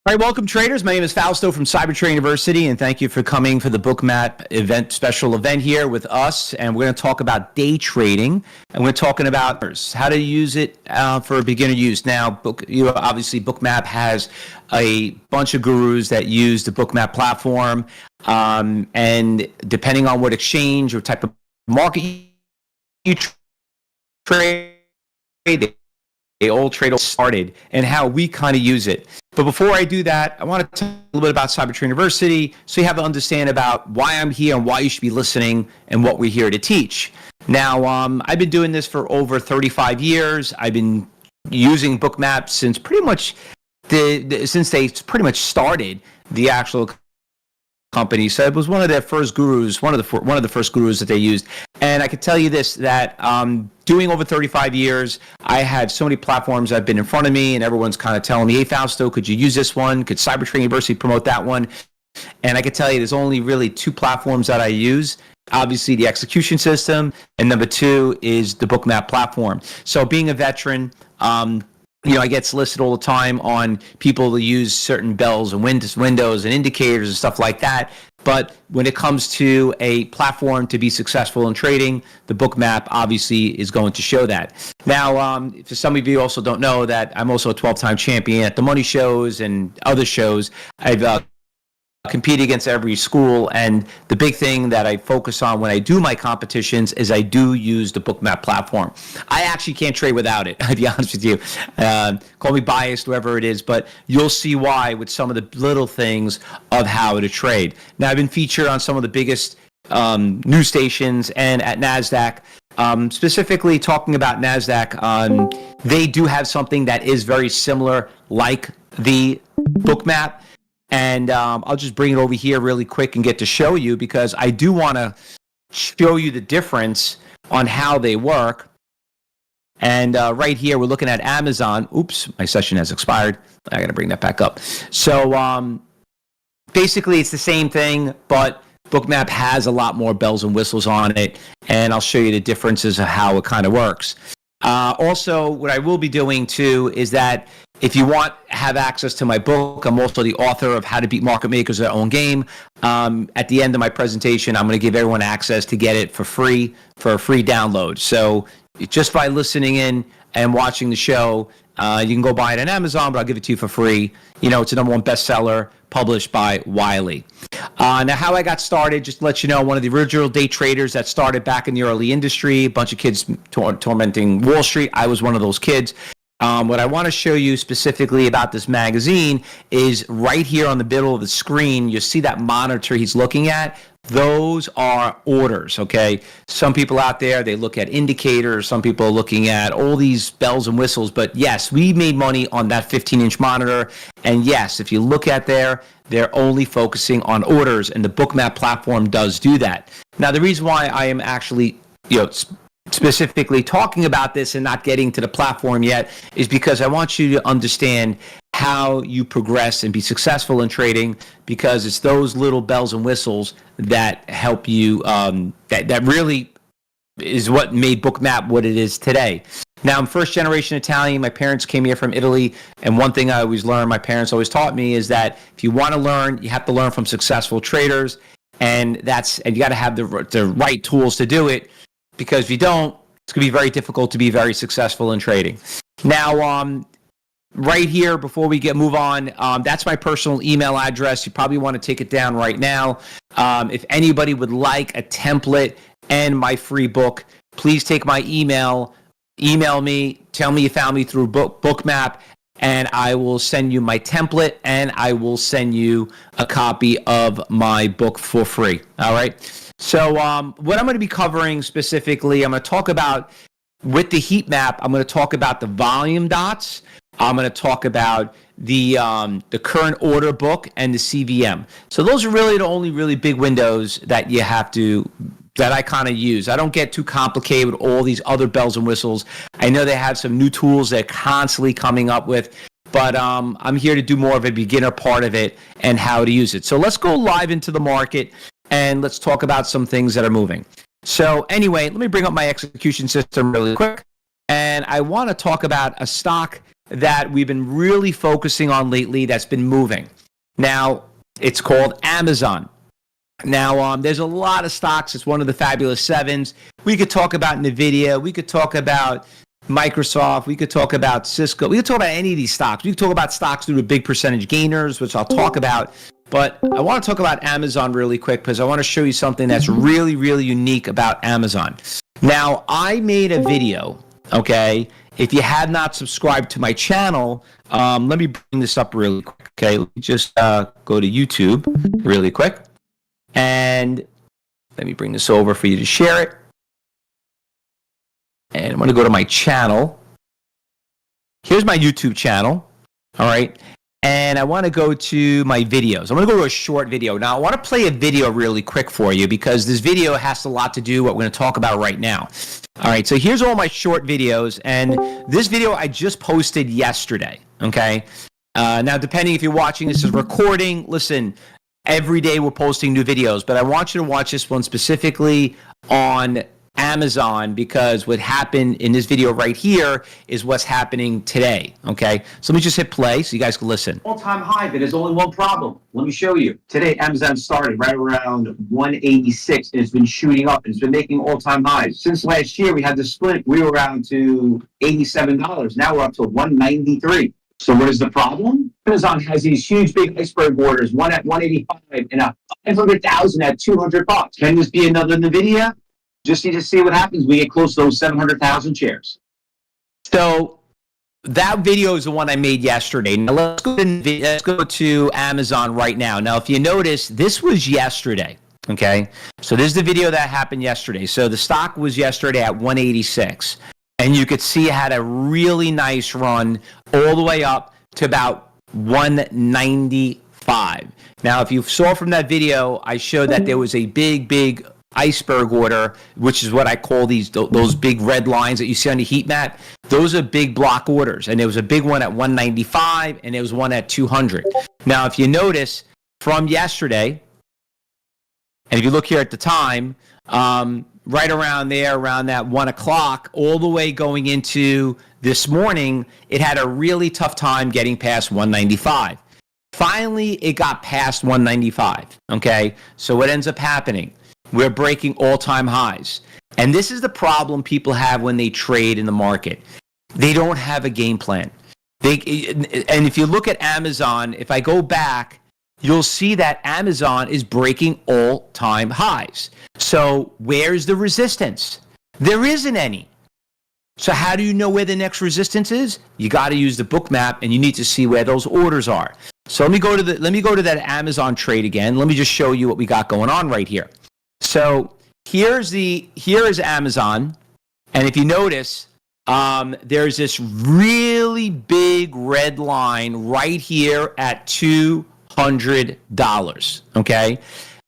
All right, welcome traders. My name is Fausto from Cybertrade University, and thank you for coming for the Bookmap special event here with us. And we're going to talk about day trading, and we're talking about how to use it for beginner use. Now, obviously, Bookmap has a bunch of gurus that use the Bookmap platform, and depending on what exchange or type of market you trade, they all trade started and how we kind of use it. But before I do that, I want to tell you a little bit about Cybertrade University so you have to understand about why I'm here and why you should be listening and what we're here to teach. Now, I've been doing this for over 35 years. I've been using Bookmap since pretty much since they pretty much started the actual company. So it was one of their first gurus, one of the first gurus that they used. And I can tell you this, that doing over 35 years, I had so many platforms that have been in front of me, and everyone's kind of telling me, hey, Fausto, could you use this one? Could Cybertrade University promote that one? And I can tell you there's only really two platforms that I use. Obviously, the execution system, and number two is the Bookmap platform. So being a veteran, I get solicited all the time on people to use certain bells and windows and indicators and stuff like that. But when it comes to a platform to be successful in trading, the Bookmap obviously is going to show that. Now, for some of you also don't know that I'm also a 12-time champion at the money shows and other shows. I've compete against every school, and the big thing that I focus on when I do my competitions is I do use the Bookmap platform. I actually can't trade without it, I'll be honest with you. Call me biased, whoever it is, but you'll see why with some of the little things of how to trade. Now, I've been featured on some of the biggest news stations and at NASDAQ, specifically talking about NASDAQ. They do have something that is very similar like the Bookmap. And I'll just bring it over here really quick and get to show you, because I do want to show you the difference on how they work. And right here, we're looking at Amazon. Oops, my session has expired. I got to bring that back up. So basically, it's the same thing, but Bookmap has a lot more bells and whistles on it. And I'll show you the differences of how it kind of works. Also, what I will be doing, too, is that if you have access to my book, I'm also the author of How to Beat Market Makers Their Own Game. At the end of my presentation, I'm going to give everyone access to get it for free, for a free download. So just by listening in and watching the show, you can go buy it on Amazon, but I'll give it to you for free. It's a #1 bestseller published by Wiley. Now, how I got started, just to let you know, one of the original day traders that started back in the early industry, a bunch of kids tormenting Wall Street. I was one of those kids. What I want to show you specifically about this magazine is right here on the middle of the screen. You see that monitor he's looking at? Those are orders, okay? Some people out there, they look at indicators. Some people are looking at all these bells and whistles. But yes, we made money on that 15-inch monitor. And yes, if you look at there, they're only focusing on orders, and the Bookmap platform does do that. Now, the reason why I am actually, specifically talking about this and not getting to the platform yet is because I want you to understand how you progress and be successful in trading, because it's those little bells and whistles that help you, that really is what made Bookmap what it is today. Now, I'm first generation Italian. My parents came here from Italy, and one thing I always learned, my parents always taught me, is that if you want to learn, you have to learn from successful traders, and you got to have the right tools to do it. Because if you don't, it's going to be very difficult to be very successful in trading. Now, right here, before we move on, that's my personal email address. You probably want to take it down right now. If anybody would like a template and my free book, please take my email me, tell me you found me through Bookmap, and I will send you my template, and I will send you a copy of my book for free. All right? So what I'm going to be covering specifically, I'm going to talk about, with the heat map, I'm going to talk about the volume dots. I'm going to talk about the current order book and the CVM. So those are really the only really big windows that I kind of use. I don't get too complicated with all these other bells and whistles. I know they have some new tools they're constantly coming up with, but I'm here to do more of a beginner part of it and how to use it. So let's go live into the market. And let's talk about some things that are moving. So anyway, let me bring up my execution system really quick. And I want to talk about a stock that we've been really focusing on lately that's been moving. Now, it's called Amazon. Now, there's a lot of stocks. It's one of the fabulous sevens. We could talk about NVIDIA. We could talk about Microsoft. We could talk about Cisco. We could talk about any of these stocks. We could talk about stocks due to big percentage gainers, which I'll talk about. But I want to talk about Amazon really quick because I want to show you something that's really, really unique about Amazon. Now, I made a video, okay? If you have not subscribed to my channel, let me bring this up really quick, okay? Let me just go to YouTube really quick. And let me bring this over for you to share it. And I'm going to go to my channel. Here's my YouTube channel, all right? And I want to go to my videos. I'm going to go to a short video. Now, I want to play a video really quick for you because this video has a lot to do with what we're going to talk about right now. All right, so here's all my short videos. And this video I just posted yesterday, okay? Now, depending if you're watching this as recording, listen, every day we're posting new videos, but I want you to watch this one specifically on Amazon because what happened in this video right here is what's happening today, okay? So let me just hit play so you guys can listen. All-time high, but there's only one problem. Let me show you. Today, Amazon started right around 186, and it's been shooting up, and it's been making all-time highs. Since last year, we had the split. We were around to $87. Now we're up to 193. So what is the problem? Amazon has these huge, big iceberg orders, one at 185 and a 500,000 at $200. Can this be another NVIDIA? Just need to see what happens. We get close to those 700,000 shares. So that video is the one I made yesterday. Now let's go to Amazon right now. Now, if you notice, this was yesterday. Okay, so this is the video that happened yesterday. So the stock was yesterday at 186, and you could see it had a really nice run all the way up to about 195. Now, if you saw from that video, I showed that there was a big iceberg order, which is what I call those big red lines that you see on the heat map. Those are big block orders, and there was a big one at 195, and there was one at 200. Now, if you notice from yesterday, and if you look here at the time, right around there, around that 1 o'clock, all the way going into this morning, it had a really tough time getting past 195. Finally, it got past 195, okay? So what ends up happening? We're breaking all-time highs. And this is the problem people have when they trade in the market. They don't have a game plan. And if you look at Amazon, if I go back, you'll see that Amazon is breaking all-time highs. So where's the resistance? There isn't any. So how do you know where the next resistance is? You got to use the Bookmap, and you need to see where those orders are. So let me go to that Amazon trade again. Let me just show you what we got going on right here. So here is Amazon, and if you notice, there's this really big red line right here at $200. Okay.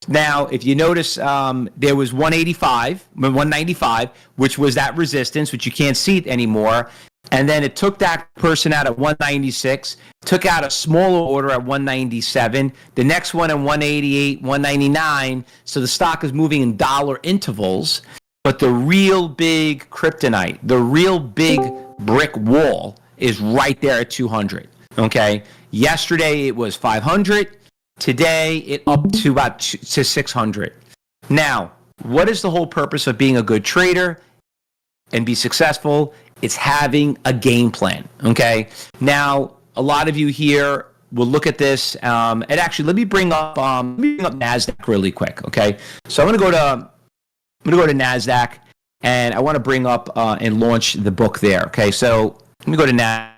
Now, if you notice, there was 195, which was that resistance, which you can't see it anymore. And then it took that person out at 196, took out a smaller order at 197, the next one at 188, 199. So the stock is moving in dollar intervals. But the real big kryptonite, the real big brick wall is right there at 200. Okay. Yesterday it was 500. Today, it up to about to 600. Now, what is the whole purpose of being a good trader and be successful? It's having a game plan, okay? Now, a lot of you here will look at this, and actually, let me bring up NASDAQ really quick, okay? So I'm going to go to NASDAQ, and I want to bring up and launch the book there, okay? So let me go to NASDAQ.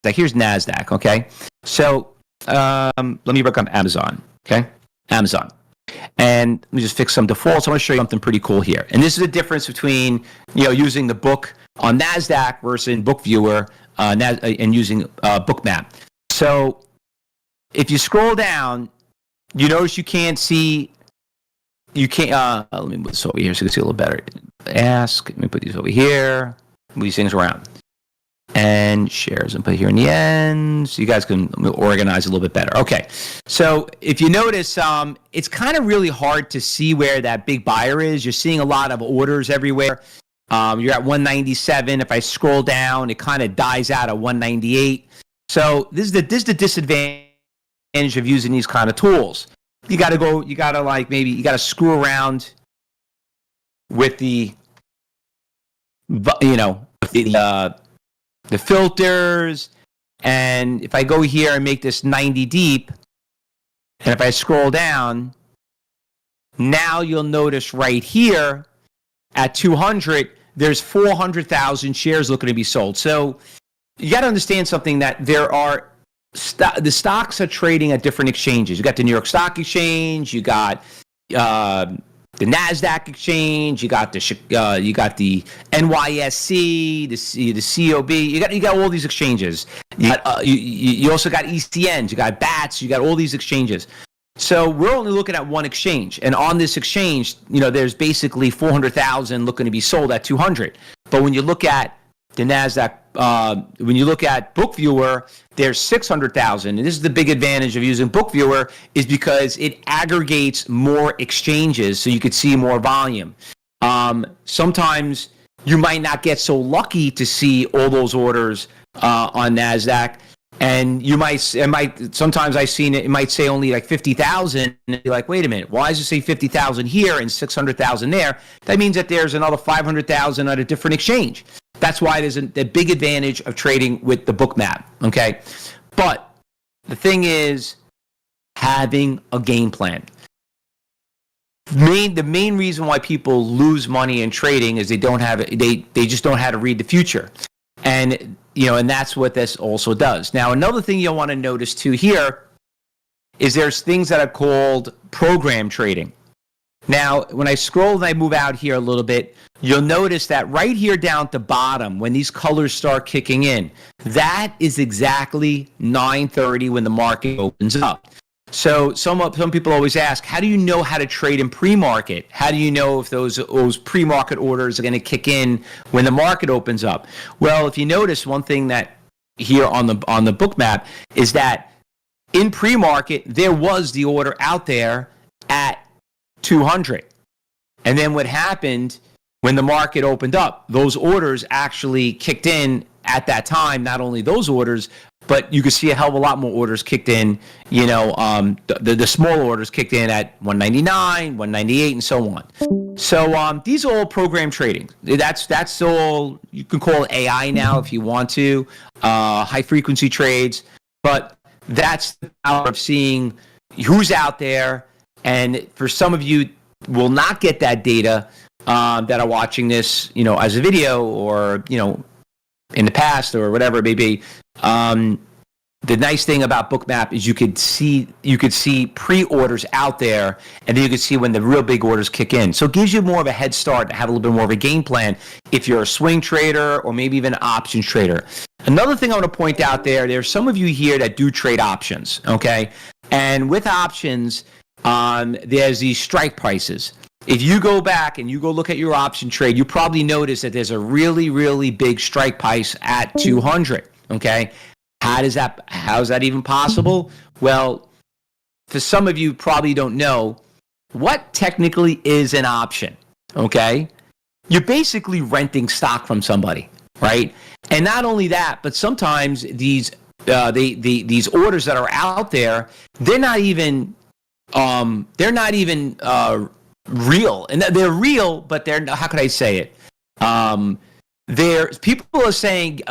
Here's NASDAQ, okay? So let me work on Amazon, okay? Amazon. And let me just fix some defaults. I want to show you something pretty cool here. And this is the difference between, using the book on NASDAQ versus in Book Viewer and using Bookmap. So if you scroll down, you notice you can't see, let me move this over here so you can see a little better. Let me put these over here, move these things around. And shares and put here in the end so you guys can organize a little bit better. Okay, so if you notice, it's kind of really hard to see where that big buyer is. You're seeing a lot of orders everywhere. You're at 197. If I scroll down, it kind of dies out at 198. So this is the disadvantage of using these kind of tools. You got to screw around with the filters. And if I go here and make this 90 deep, and if I scroll down, now you'll notice right here at 200, there's 400,000 shares looking to be sold. So you got to understand something, that there are the stocks are trading at different exchanges. You got the New York Stock Exchange, you got the NASDAQ exchange, you got the NYSE, the COB, you got all these exchanges. You also got ECNs, you got BATS, you got all these exchanges. So we're only looking at one exchange, and on this exchange, there's basically 400,000 looking to be sold at 200. But when you look at the NASDAQ, when you look at BookViewer, there's 600,000. And this is the big advantage of using BookViewer, is because it aggregates more exchanges, so you could see more volume. Sometimes you might not get so lucky to see all those orders on NASDAQ. And sometimes I've seen it might say only like 50,000, and you're like, wait a minute, why does it say 50,000 here and 600,000 there? That means that there's another 500,000 at a different exchange. That's why there's a big advantage of trading with the Bookmap, okay? But the thing is, having a game plan. The main reason why people lose money in trading is they just don't know how to read the future. And that's what this also does. Now, another thing you'll want to notice too here is there's things that are called program trading. Now, when I scroll and I move out here a little bit, you'll notice that right here down at the bottom, when these colors start kicking in, that is exactly 9:30 when the market opens up. So some people always ask, how do you know how to trade in pre-market? How do you know if those pre-market orders are going to kick in when the market opens up? Well, if you notice, one thing that here on the Bookmap is that in pre-market, there was the order out there at 200. And then what happened when the market opened up, those orders actually kicked in at that time. Not only those orders, but you could see a hell of a lot more orders kicked in. The small orders kicked in at 199, 198, and so on. So these are all program trading. That's all. You can call it AI now if you want to, high frequency trades. But that's the power of seeing who's out there. And for some of you will not get that data that are watching this, as a video or in the past or whatever it may be. The nice thing about Bookmap is you could see pre-orders out there, and then you could see when the real big orders kick in. So it gives you more of a head start to have a little bit more of a game plan if you're a swing trader or maybe even an options trader. Another thing I want to point out there's some of you here that do trade options, okay? And with options, there's these strike prices. If you go back and you go look at your option trade, you probably notice that there's a really, really big strike price at 200, okay? How is that even possible? Well, for some of you probably don't know, what technically is an option, okay? You're basically renting stock from somebody, right? And not only that, but sometimes these orders that are out there, they're not even real. And they're real, but they're, how could I say it? People are saying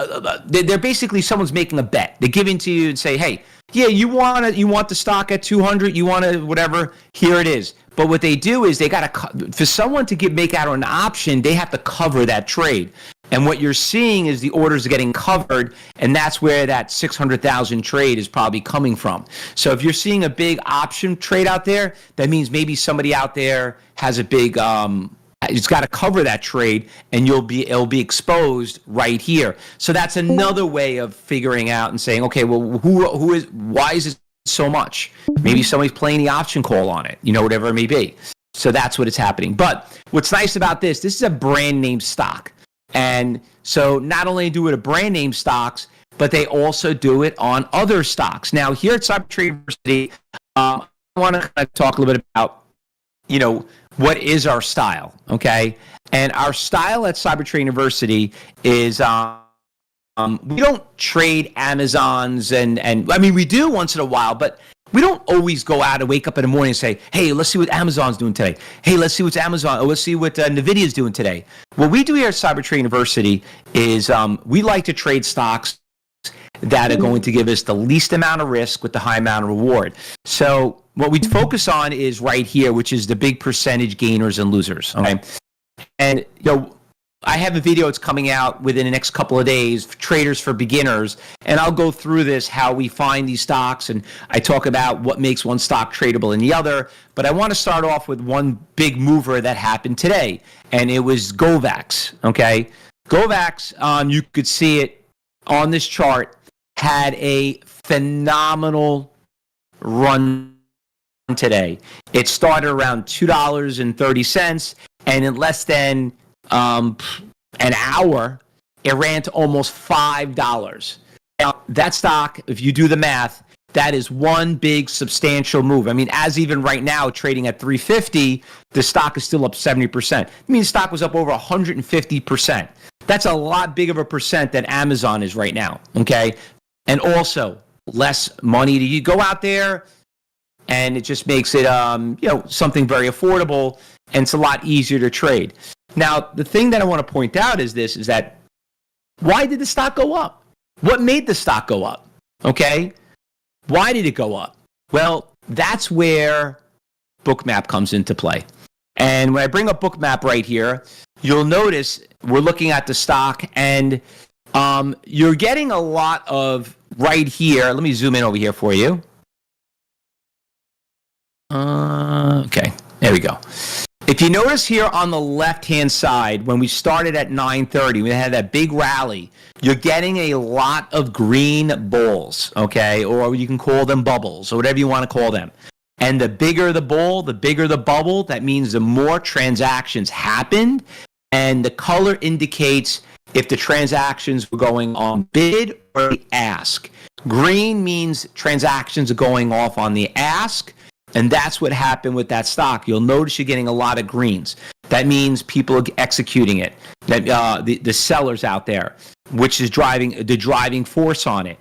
they're basically, someone's making a bet. They're giving to you and say, hey, yeah, you want the stock at 200, you want to whatever, here it is. But what they do is for someone to make out an option, they have to cover that trade. And what you're seeing is the orders are getting covered, and that's where that 600,000 trade is probably coming from. So if you're seeing a big option trade out there, that means maybe somebody out there has a big it's got to cover that trade, and it'll be exposed right here. So that's another way of figuring out and saying, okay, well, why is it so much? Maybe somebody's playing the option call on it, whatever it may be. So that's what it's happening. But what's nice about this is a brand name stock. And so not only do it a brand name stocks, but they also do it on other stocks. Now, here at Cybertrade University, I want to kind of talk a little bit about what is our style, okay? And our style at Cybertrade University is we don't trade Amazons and I mean, we do once in a while, but we don't always go out and wake up in the morning and say, hey, let's see what Amazon's doing today. Hey, let's see what NVIDIA's doing today. What we do here at Cybertrade University is we like to trade stocks that are going to give us the least amount of risk with the high amount of reward. So what we focus on is right here, which is the big percentage gainers and losers. Okay. And, I have a video that's coming out within the next couple of days, Traders for Beginners, and I'll go through this, how we find these stocks, and I talk about what makes one stock tradable and the other. But I want to start off with one big mover that happened today, and it was Govax, okay? Govax, you could see it on this chart, had a phenomenal run today. It started around $2.30, and in less than an hour, it ran to almost $5. Now, that stock, if you do the math, that is one big substantial move. I mean, as even right now, trading at $350, the stock is still up 70%. I mean, the stock was up over 150%. That's a lot bigger of a percent than Amazon is right now, okay? And also, less money to you go out there, and it just makes it, something very affordable, and it's a lot easier to trade. Now, the thing that I want to point out is that why did the stock go up? What made the stock go up? Okay? Why did it go up? Well, that's where Bookmap comes into play. And when I bring up Bookmap right here, you'll notice we're looking at the stock, and you're getting a lot of right here. Let me zoom in over here for you. Okay, there we go. If you notice here on the left-hand side, when we started at 9:30, we had that big rally. You're getting a lot of green bulls, okay? Or you can call them bubbles, or whatever you want to call them. And the bigger the bull, the bigger the bubble, that means the more transactions happened, and the color indicates if the transactions were going on bid or the ask. Green means transactions are going off on the ask. And that's what happened with that stock. You'll notice you're getting a lot of greens. That means people are executing it. That the sellers out there, which is the driving force on it.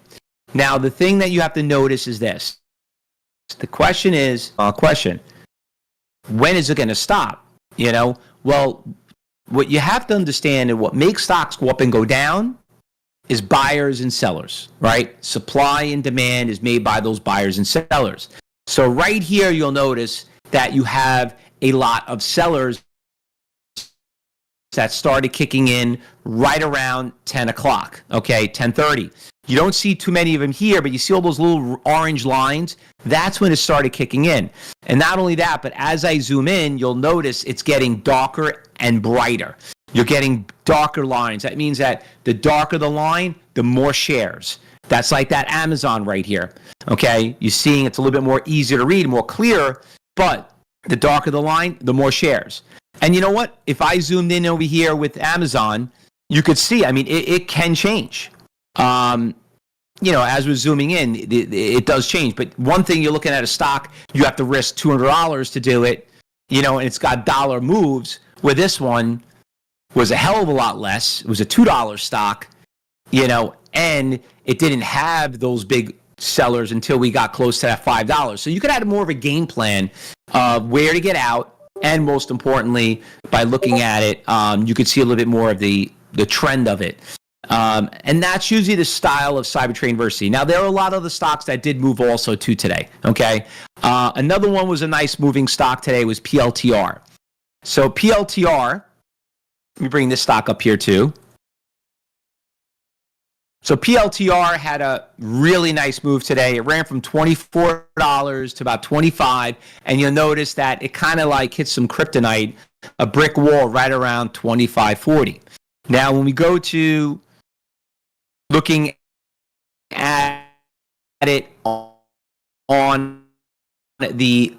Now, the thing that you have to notice is this. The question is, when is it going to stop? Well, what you have to understand and what makes stocks go up and go down is buyers and sellers, right? Supply and demand is made by those buyers and sellers. So right here, you'll notice that you have a lot of sellers that started kicking in right around 10 o'clock, okay, 10:30. You don't see too many of them here, but you see all those little orange lines. That's when it started kicking in. And not only that, but as I zoom in, you'll notice it's getting darker and brighter. You're getting darker lines. That means that the darker the line, the more shares. That's like that Amazon right here, okay? You're seeing it's a little bit more easier to read, more clear, but the darker the line, the more shares. And you know what? If I zoomed in over here with Amazon, you could see, I mean, it can change. As we're zooming in, it does change. But one thing, you're looking at a stock, you have to risk $200 to do it, and it's got dollar moves, where this one was a hell of a lot less. It was a $2 stock, and it didn't have those big sellers until we got close to that $5. So you could have more of a game plan of where to get out, and most importantly, by looking at it, you could see a little bit more of the trend of it. And that's usually the style of Cybertrade University. Now, there are a lot of other stocks that did move also too today, okay? Another one was a nice moving stock today was PLTR. So PLTR, let me bring this stock up here too. So PLTR had a really nice move today. It ran from $24 to about $25, and you'll notice that it kind of like hit some kryptonite, a brick wall right around $25.40. Now, when we go to looking at it on the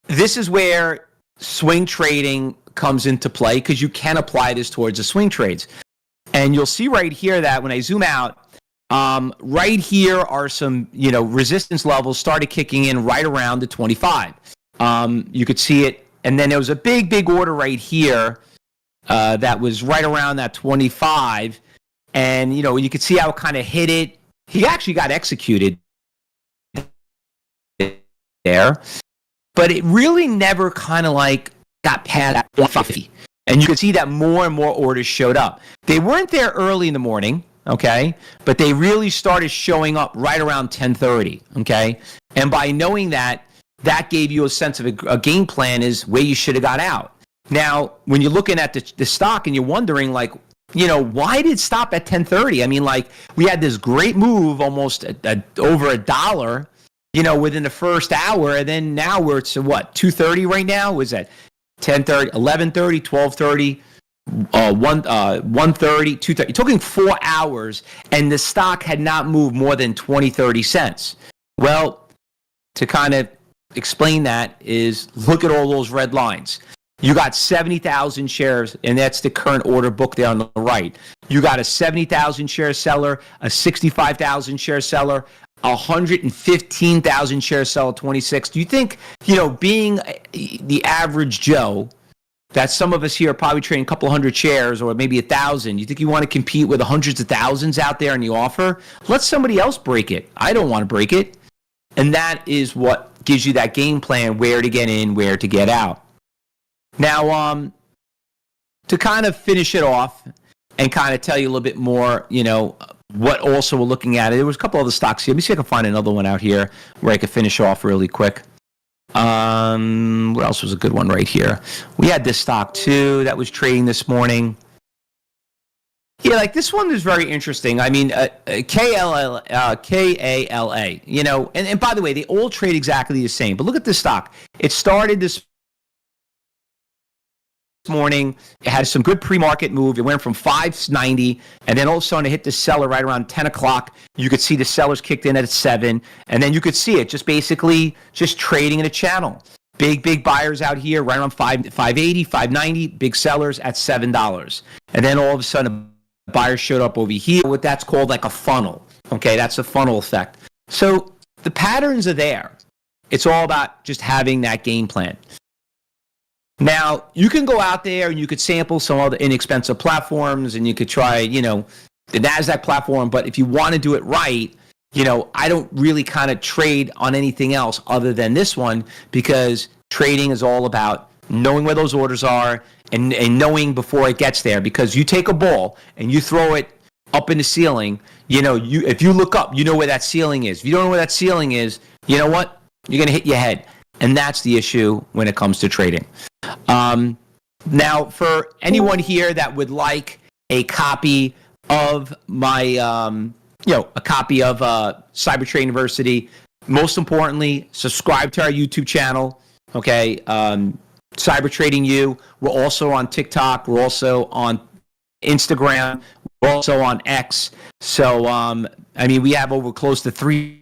this is where swing trading comes into play, because you can apply this towards the swing trades. And you'll see right here that when I zoom out, Right here are some, resistance levels started kicking in right around the 25. You could see it. And then there was a big, big order right here that was right around that 25. And, you could see how it kind of hit it. He actually got executed there. But it really never kind of like got past that 150. And you could see that more and more orders showed up. They weren't there early in the morning, okay? But they really started showing up right around 10:30, okay? And by knowing that, that gave you a sense of a game plan is where you should have got out. Now, when you're looking at the stock and you're wondering, like, why did it stop at 10:30? I mean, like, we had this great move almost over $1, within the first hour, and then now we're at, what, 2:30 right now? Was that 10:30, 11:30, 12:30, 1:30, 2:30? You're talking 4 hours, and the stock had not moved more than 20, 30 cents. Well, to kind of explain that is look at all those red lines. You got 70,000 shares, and that's the current order book there on the right. You got a 70,000 share seller, a 65,000 share seller, 115,000 share seller, 26. Do you think, being the average Joe, that some of us here are probably trading a couple hundred shares or maybe 1,000, you think you want to compete with the hundreds of thousands out there in the offer? Let somebody else break it. I don't want to break it. And that is what gives you that game plan, where to get in, where to get out. Now, to kind of finish it off and kind of tell you a little bit more, what also we're looking at. There was a couple other stocks here. Let me see if I can find another one out here where I could finish off really quick. What else was a good one right here? We had this stock too that was trading this morning. Yeah, like this one is very interesting. I mean, KALA, and by the way, they all trade exactly the same. But look at this stock. It started this morning. It had some good pre-market move. It went from 590, and then all of a sudden it hit the seller right around 10 o'clock. You could see the sellers kicked in at 7, and then you could see it just basically just trading in a channel. Big buyers out here right around 580, 590, big sellers at $7. And then all of a sudden a buyer showed up over here, what that's called like a funnel. Okay, that's a funnel effect. So the patterns are there. It's all about just having that game plan. Now, you can go out there and you could sample some other inexpensive platforms, and you could try, the NASDAQ platform. But if you want to do it right, I don't really kind of trade on anything else other than this one, because trading is all about knowing where those orders are and knowing before it gets there. Because you take a ball and you throw it up in the ceiling, if you look up, you know where that ceiling is. If you don't know where that ceiling is, you know what? You're going to hit your head. And that's the issue when it comes to trading. Now, for anyone here that would like a copy of my, a copy of Cybertrade University, most importantly, subscribe to our YouTube channel. Okay, Cybertrading U. We're also on TikTok. We're also on Instagram. We're also on X. So, we have over close to 3,000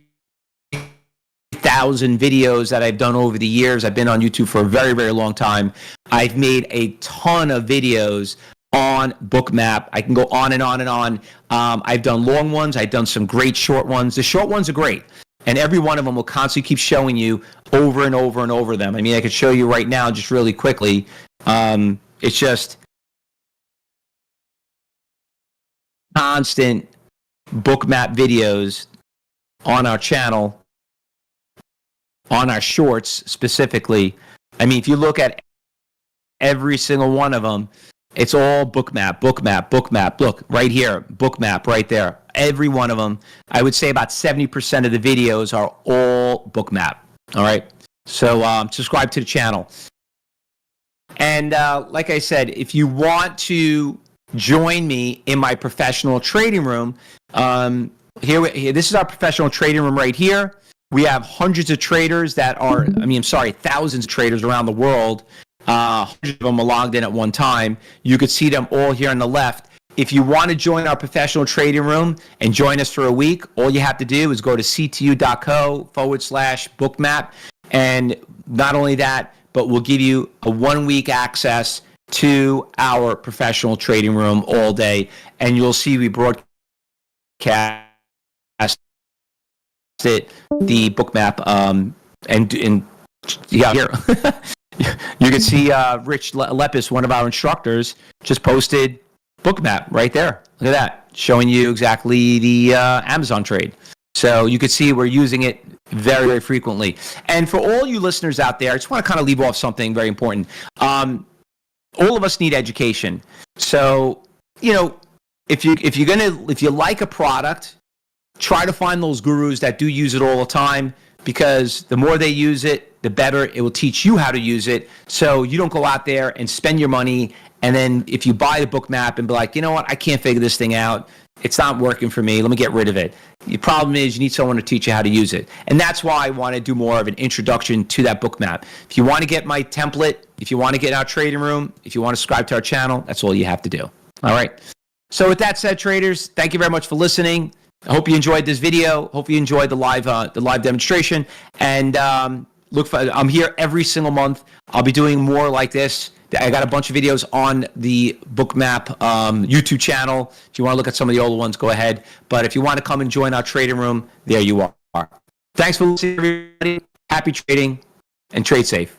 videos that I've done over the years. I've been on YouTube for a very, very long time. I've made a ton of videos on Bookmap. I can go on and on and on. I've done long ones. I've done some great short ones. The short ones are great. And every one of them will constantly keep showing you over and over and over them. I could show you right now just really quickly. It's just constant Bookmap videos on our channel, on our shorts specifically. If you look at every single one of them, it's all Bookmap. Look, right here, Bookmap right there. Every one of them. I would say about 70% of the videos are all Bookmap. All right? So subscribe to the channel. And like I said, if you want to join me in my professional trading room, this is our professional trading room right here. We have hundreds of traders that are, thousands of traders around the world. Hundreds of them are logged in at one time. You could see them all here on the left. If you want to join our professional trading room and join us for a week, all you have to do is go to ctu.co/bookmap. And not only that, but we'll give you a 1-week access to our professional trading room all day. And you'll see we broadcast it, the Bookmap, and yeah, here you can see Rich Lepis, one of our instructors, just posted Bookmap right there. Look at that, showing you exactly the Amazon trade. So you can see we're using it very, very frequently. And for all you listeners out there, I just want to kind of leave off something very important. All of us need education. So, you know, if you like a product, try to find those gurus that do use it all the time, because the more they use it, the better it will teach you how to use it. So you don't go out there and spend your money, and then if you buy the Bookmap and be like, you know what, I can't figure this thing out, it's not working for me, let me get rid of it. The problem is you need someone to teach you how to use it. And that's why I want to do more of an introduction to that Bookmap. If you want to get my template, if you want to get in our trading room, if you want to subscribe to our channel, that's all you have to do. All right. So with that said, traders, thank you very much for listening. I hope you enjoyed this video. Hope you enjoyed the live demonstration. And I'm here every single month. I'll be doing more like this. I got a bunch of videos on the Bookmap YouTube channel. If you want to look at some of the older ones, go ahead. But if you want to come and join our trading room, there you are. Thanks for listening, everybody. Happy trading and trade safe.